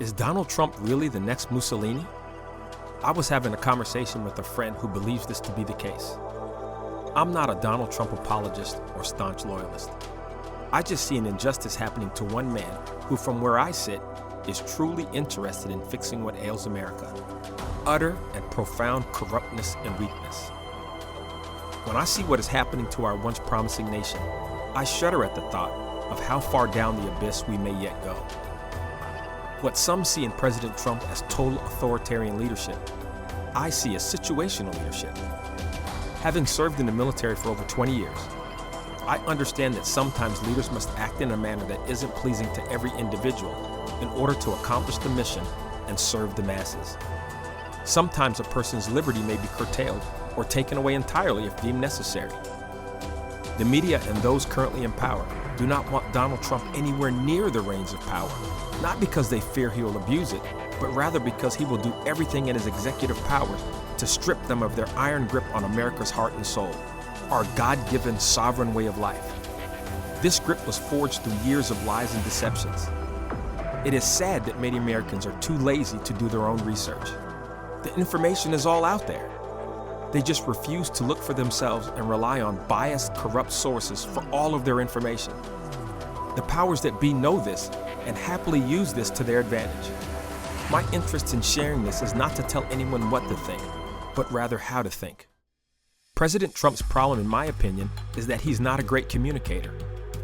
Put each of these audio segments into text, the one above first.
Is Donald Trump really the next Mussolini? I was having a conversation with a friend who believes this to be the case. I'm not a Donald Trump apologist or staunch loyalist. I just see an injustice happening to one man who, from where I sit, is truly interested in fixing what ails America: utter and profound corruptness and weakness. When I see what is happening to our once promising nation, I shudder at the thought of how far down the abyss we may yet go. What some see in President Trump as total authoritarian leadership, I see as situational leadership. Having served in the military for over 20 years, I understand that sometimes leaders must act in a manner that isn't pleasing to every individual in order to accomplish the mission and serve the masses. Sometimes a person's liberty may be curtailed or taken away entirely if deemed necessary. The media and those currently in power do not want Donald Trump anywhere near the reins of power, not because they fear he will abuse it, but rather because he will do everything in his executive powers to strip them of their iron grip on America's heart and soul, our God-given sovereign way of life. This grip was forged through years of lies and deceptions. It is sad that many Americans are too lazy to do their own research. The information is all out there. They just refuse to look for themselves and rely on biased, corrupt sources for all of their information. The powers that be know this and happily use this to their advantage. My interest in sharing this is not to tell anyone what to think, but rather how to think. President Trump's problem, in my opinion, is that he's not a great communicator.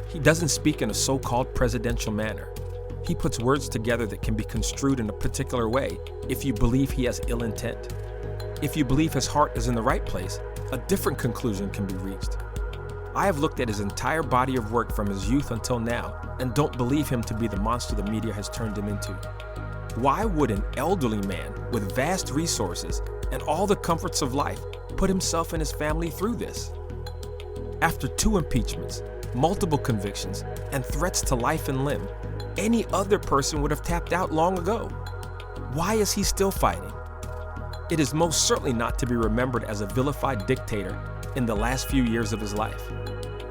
He doesn't speak in a so-called presidential manner. He puts words together that can be construed in a particular way if you believe he has ill intent. If you believe his heart is in the right place, a different conclusion can be reached. I have looked at his entire body of work from his youth until now and don't believe him to be the monster the media has turned him into. Why would an elderly man with vast resources and all the comforts of life put himself and his family through this? After 2 impeachments, multiple convictions, and threats to life and limb, any other person would have tapped out long ago. Why is he still fighting? It is most certainly not to be remembered as a vilified dictator in the last few years of his life.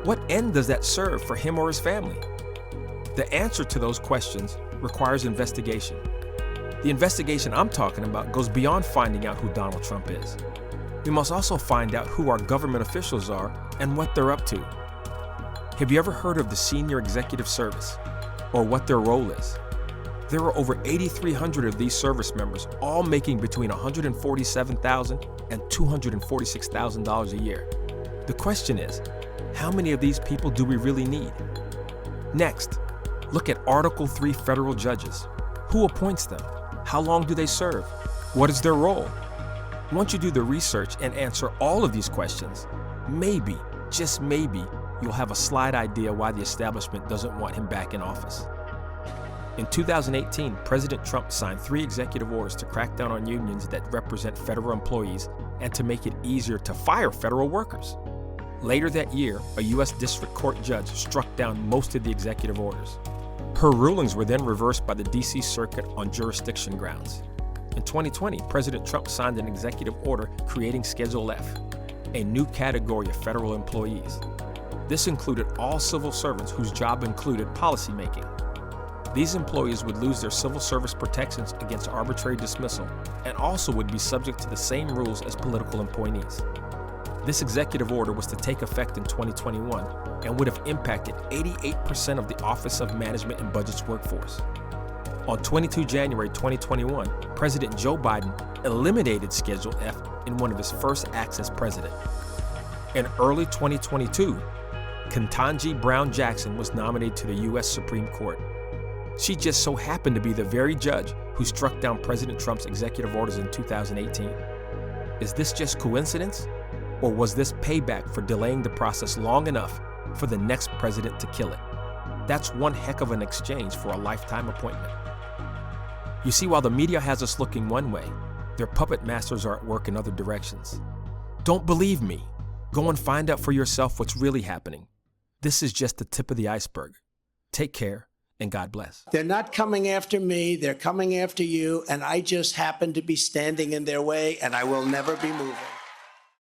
What end does that serve for him or his family? The answer to those questions requires investigation. The investigation I'm talking about goes beyond finding out who Donald Trump is. We must also find out who our government officials are and what they're up to. Have you ever heard of the Senior Executive Service, or what their role is? There are over 8,300 of these service members, all making between $147,000 and $246,000 a year. The question is, how many of these people do we really need? Next, look at Article 3 federal judges. Who appoints them? How long do they serve? What is their role? Once you do the research and answer all of these questions, maybe, just maybe, you'll have a slight idea why the establishment doesn't want him back in office. In 2018, President Trump signed 3 executive orders to crack down on unions that represent federal employees and to make it easier to fire federal workers. Later that year, a U.S. District Court judge struck down most of the executive orders. Her rulings were then reversed by the D.C. Circuit on jurisdiction grounds. In 2020, President Trump signed an executive order creating Schedule F, a new category of federal employees. This included all civil servants whose job included policymaking. These employees would lose their civil service protections against arbitrary dismissal and also would be subject to the same rules as political appointees. This executive order was to take effect in 2021 and would have impacted 88% of the Office of Management and Budget's workforce. On 22 January 2021, President Joe Biden eliminated Schedule F in one of his first acts as president. In early 2022, Ketanji Brown Jackson was nominated to the U.S. Supreme Court. She just so happened to be the very judge who struck down President Trump's executive orders in 2018. Is this just coincidence? Or was this payback for delaying the process long enough for the next president to kill it? That's one heck of an exchange for a lifetime appointment. You see, while the media has us looking one way, their puppet masters are at work in other directions. Don't believe me. Go and find out for yourself what's really happening. This is just the tip of the iceberg. Take care, and God bless. They're not coming after me, they're coming after you, and I just happen to be standing in their way, and I will never be moving.